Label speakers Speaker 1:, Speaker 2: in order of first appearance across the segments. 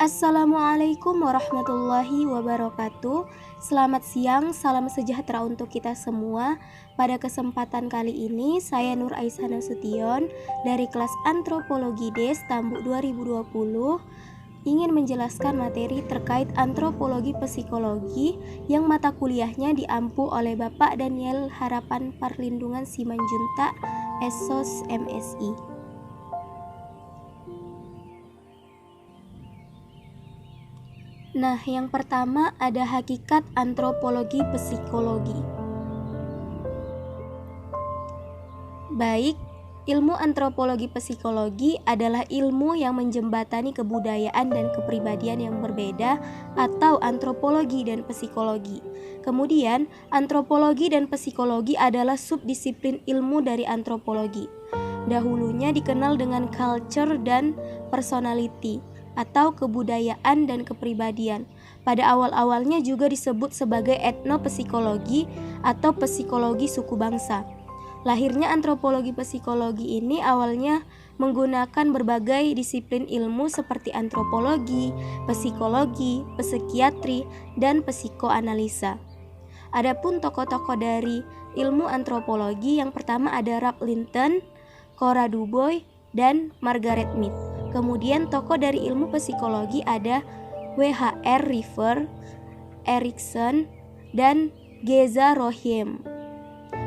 Speaker 1: Assalamualaikum warahmatullahi wabarakatuh. Selamat siang, salam sejahtera untuk kita semua. Pada kesempatan kali ini, saya Nur Aisyah Nasution dari kelas Antropologi Des Tambuk 2020 ingin menjelaskan materi terkait antropologi psikologi yang mata kuliahnya diampu oleh Bapak Daniel Harapan Perlindungan Simanjuntak, SOS MSI. Nah, yang pertama ada hakikat antropologi psikologi. Baik, ilmu antropologi psikologi adalah ilmu yang menjembatani kebudayaan dan kepribadian yang berbeda atau antropologi dan psikologi. Kemudian, antropologi dan psikologi adalah subdisiplin ilmu dari antropologi. Dahulunya dikenal dengan culture dan personality atau kebudayaan dan kepribadian. Pada awal-awalnya juga disebut sebagai etnopsikologi atau psikologi suku bangsa. Lahirnya antropologi psikologi ini awalnya menggunakan berbagai disiplin ilmu seperti antropologi, psikologi, psikiatri, dan psikoanalisa. Adapun tokoh-tokoh dari ilmu antropologi yang pertama ada Ralph Linton, Cora Dubois, dan Margaret Mead. Kemudian tokoh dari ilmu psikologi ada W.H.R. River, Erikson, dan Geza Rohem.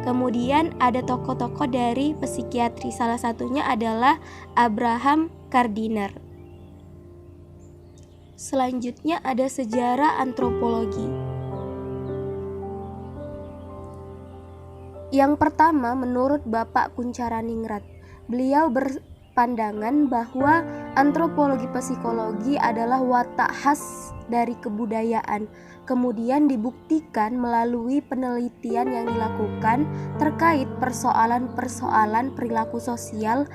Speaker 1: Kemudian ada tokoh-tokoh dari psikiatri, salah satunya adalah Abraham Gardiner. Selanjutnya ada sejarah antropologi. Yang pertama menurut Bapak Kuncharaningrat, beliau berpandangan bahwa antropologi psikologi adalah watak khas dari kebudayaan, kemudian dibuktikan melalui penelitian yang dilakukan terkait persoalan-persoalan perilaku sosial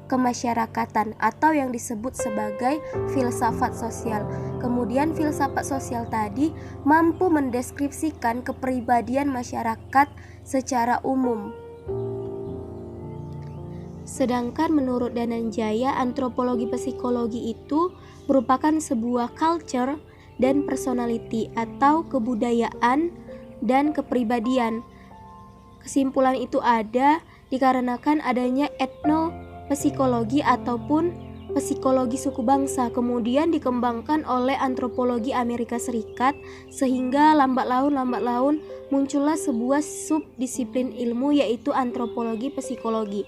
Speaker 1: kemasyarakatan atau yang disebut sebagai filsafat sosial. Kemudian filsafat sosial tadi mampu mendeskripsikan kepribadian masyarakat secara umum. Sedangkan menurut Dananjaya, antropologi psikologi itu merupakan sebuah culture dan personality atau kebudayaan dan kepribadian. Kesimpulan itu ada dikarenakan adanya etnopsikologi ataupun psikologi suku bangsa, kemudian dikembangkan oleh antropologi Amerika Serikat, sehingga lambat laun muncullah sebuah subdisiplin ilmu yaitu antropologi psikologi.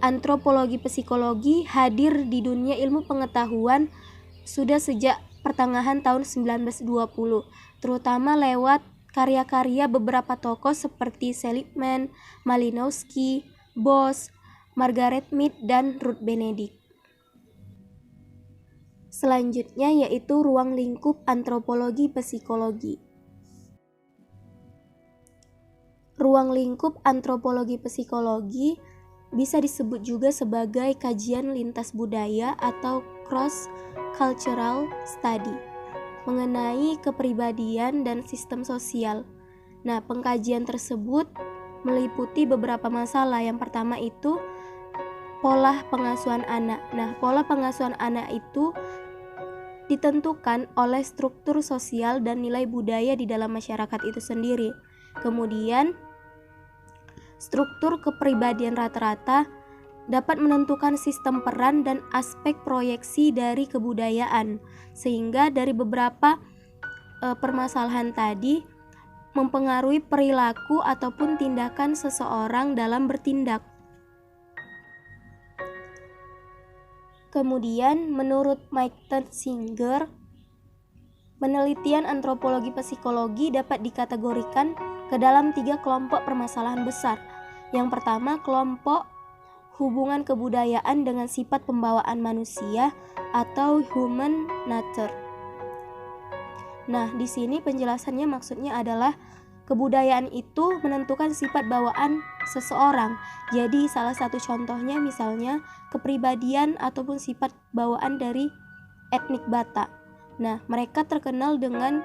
Speaker 1: Antropologi psikologi hadir di dunia ilmu pengetahuan sudah sejak pertengahan tahun 1920, terutama lewat karya-karya beberapa tokoh seperti Seligman, Malinowski, Bosch, Margaret Mead, dan Ruth Benedict. Selanjutnya yaitu ruang lingkup antropologi psikologi. Ruang lingkup antropologi psikologi bisa disebut juga sebagai kajian lintas budaya atau cross cultural study mengenai kepribadian dan sistem sosial. Nah, pengkajian tersebut meliputi beberapa masalah. Yang pertama itu pola pengasuhan anak. Nah, pola pengasuhan anak itu ditentukan oleh struktur sosial dan nilai budaya di dalam masyarakat itu sendiri. Kemudian, struktur kepribadian rata-rata dapat menentukan sistem peran dan aspek proyeksi dari kebudayaan, sehingga dari beberapa permasalahan tadi mempengaruhi perilaku ataupun tindakan seseorang dalam bertindak. Kemudian, menurut Mike Singer, penelitian antropologi psikologi dapat dikategorikan ke dalam 3 kelompok permasalahan besar. Yang pertama, kelompok hubungan kebudayaan dengan sifat pembawaan manusia atau human nature. Nah, di sini penjelasannya maksudnya adalah kebudayaan itu menentukan sifat bawaan seseorang. Jadi salah satu contohnya misalnya kepribadian ataupun sifat bawaan dari etnik Batak. Nah, mereka terkenal dengan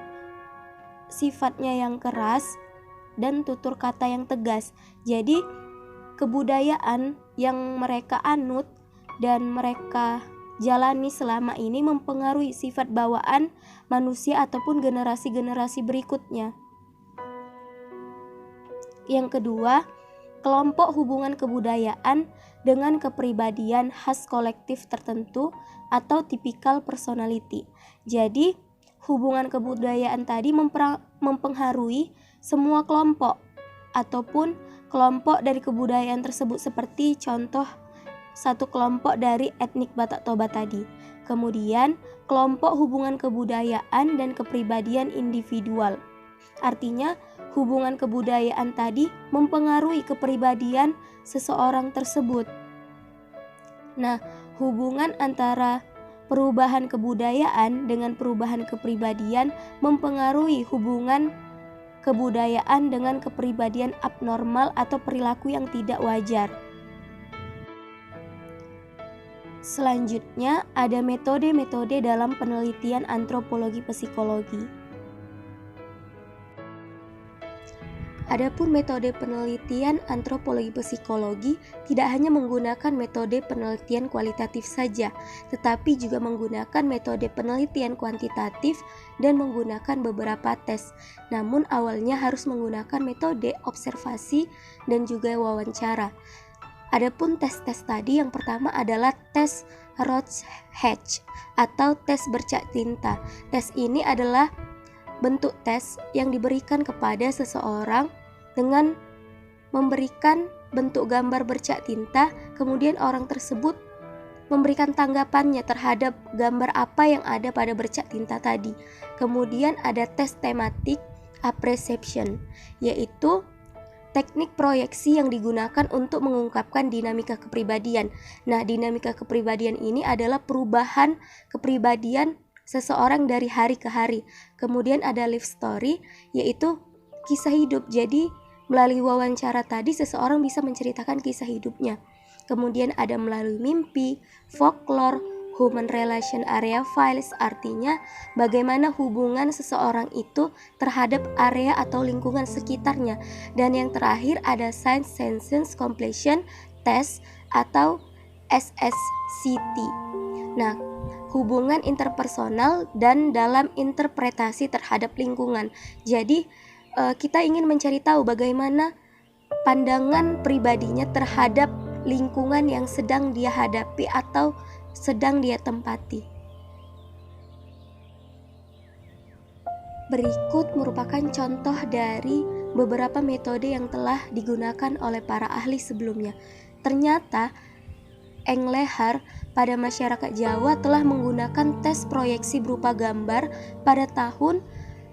Speaker 1: sifatnya yang keras dan tutur kata yang tegas. Jadi kebudayaan yang mereka anut dan mereka jalani selama ini mempengaruhi sifat bawaan manusia ataupun generasi-generasi berikutnya. Yang kedua, kelompok hubungan kebudayaan dengan kepribadian khas kolektif tertentu atau typical personality. Jadi, hubungan kebudayaan tadi mempengaruhi semua kelompok ataupun kelompok dari kebudayaan tersebut, seperti contoh satu kelompok dari etnik Batak Toba tadi. Kemudian, kelompok hubungan kebudayaan dan kepribadian individual. Artinya, hubungan kebudayaan tadi mempengaruhi kepribadian seseorang tersebut. Nah, hubungan antara perubahan kebudayaan dengan perubahan kepribadian mempengaruhi hubungan kebudayaan dengan kepribadian abnormal atau perilaku yang tidak wajar. Selanjutnya, ada metode-metode dalam penelitian antropologi psikologi. Adapun metode penelitian antropologi psikologi tidak hanya menggunakan metode penelitian kualitatif saja, tetapi juga menggunakan metode penelitian kuantitatif dan menggunakan beberapa tes. Namun awalnya harus menggunakan metode observasi dan juga wawancara. Adapun tes-tes tadi, yang pertama adalah tes Rorschach atau tes bercak tinta. Tes ini adalah bentuk tes yang diberikan kepada seseorang dengan memberikan bentuk gambar bercak tinta, kemudian orang tersebut memberikan tanggapannya terhadap gambar apa yang ada pada bercak tinta tadi. Kemudian ada tes tematik apperception, yaitu teknik proyeksi yang digunakan untuk mengungkapkan dinamika kepribadian. Nah, dinamika kepribadian ini adalah perubahan kepribadian seseorang dari hari ke hari. Kemudian ada life story, yaitu kisah hidup. Jadi melalui wawancara tadi seseorang bisa menceritakan kisah hidupnya. Kemudian ada melalui mimpi, folklore, human relation area files, artinya bagaimana hubungan seseorang itu terhadap area atau lingkungan sekitarnya. Dan yang terakhir ada Science Sentence Completion Test atau SSCT. Nah, hubungan interpersonal dan dalam interpretasi terhadap lingkungan. Jadi kita ingin mencari tahu bagaimana pandangan pribadinya terhadap lingkungan yang sedang dia hadapi atau sedang dia tempati. Berikut merupakan contoh dari beberapa metode yang telah digunakan oleh para ahli sebelumnya. Ternyata Englehart pada masyarakat Jawa telah menggunakan tes proyeksi berupa gambar pada tahun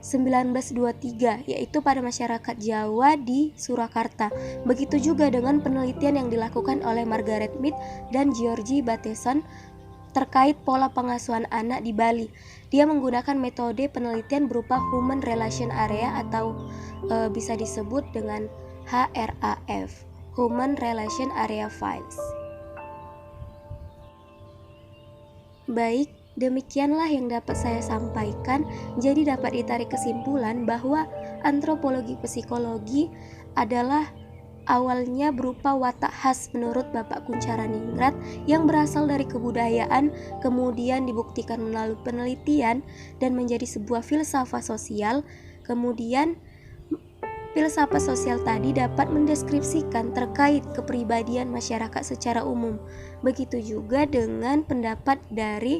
Speaker 1: 1923, yaitu pada masyarakat Jawa di Surakarta. Begitu juga dengan penelitian yang dilakukan oleh Margaret Mead dan Georgie Bateson terkait pola pengasuhan anak di Bali. Dia menggunakan metode penelitian berupa Human Relation Area atau bisa disebut dengan HRAF, Human Relation Area Files. Baik, demikianlah yang dapat saya sampaikan. Jadi dapat ditarik kesimpulan bahwa antropologi psikologi adalah awalnya berupa watak khas menurut Bapak Kuncharaningrat yang berasal dari kebudayaan, kemudian dibuktikan melalui penelitian dan menjadi sebuah filsafat sosial. Kemudian filsafat sosial tadi dapat mendeskripsikan terkait kepribadian masyarakat secara umum. Begitu juga dengan pendapat dari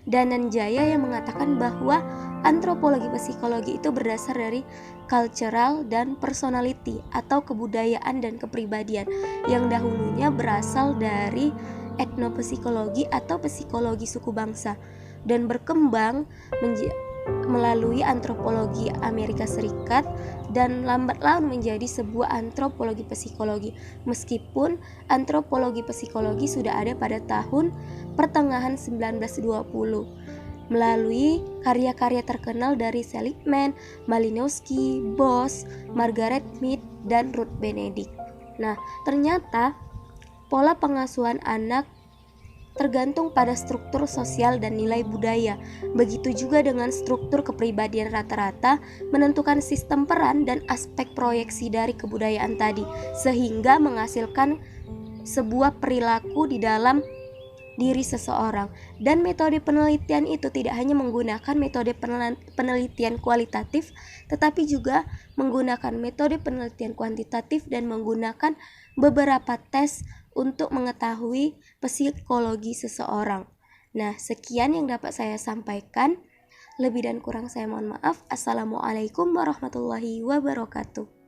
Speaker 1: Dananjaya yang mengatakan bahwa antropologi psikologi itu berdasar dari cultural dan personality atau kebudayaan dan kepribadian yang dahulunya berasal dari etnopsikologi atau psikologi suku bangsa dan berkembang melalui antropologi Amerika Serikat dan lambat laun menjadi sebuah antropologi psikologi. Meskipun antropologi psikologi sudah ada pada tahun pertengahan 1920 melalui karya-karya terkenal dari Seligman, Malinowski, Bosch, Margaret Mead, dan Ruth Benedict. Nah, ternyata pola pengasuhan anak tergantung pada struktur sosial dan nilai budaya. Begitu juga dengan struktur kepribadian rata-rata menentukan sistem peran dan aspek proyeksi dari kebudayaan tadi, sehingga menghasilkan sebuah perilaku di dalam diri seseorang. Dan metode penelitian itu tidak hanya menggunakan metode penelitian kualitatif, tetapi juga menggunakan metode penelitian kuantitatif dan menggunakan beberapa tes untuk mengetahui psikologi seseorang. Nah, sekian yang dapat saya sampaikan. Lebih dan kurang saya mohon maaf. Assalamualaikum warahmatullahi wabarakatuh.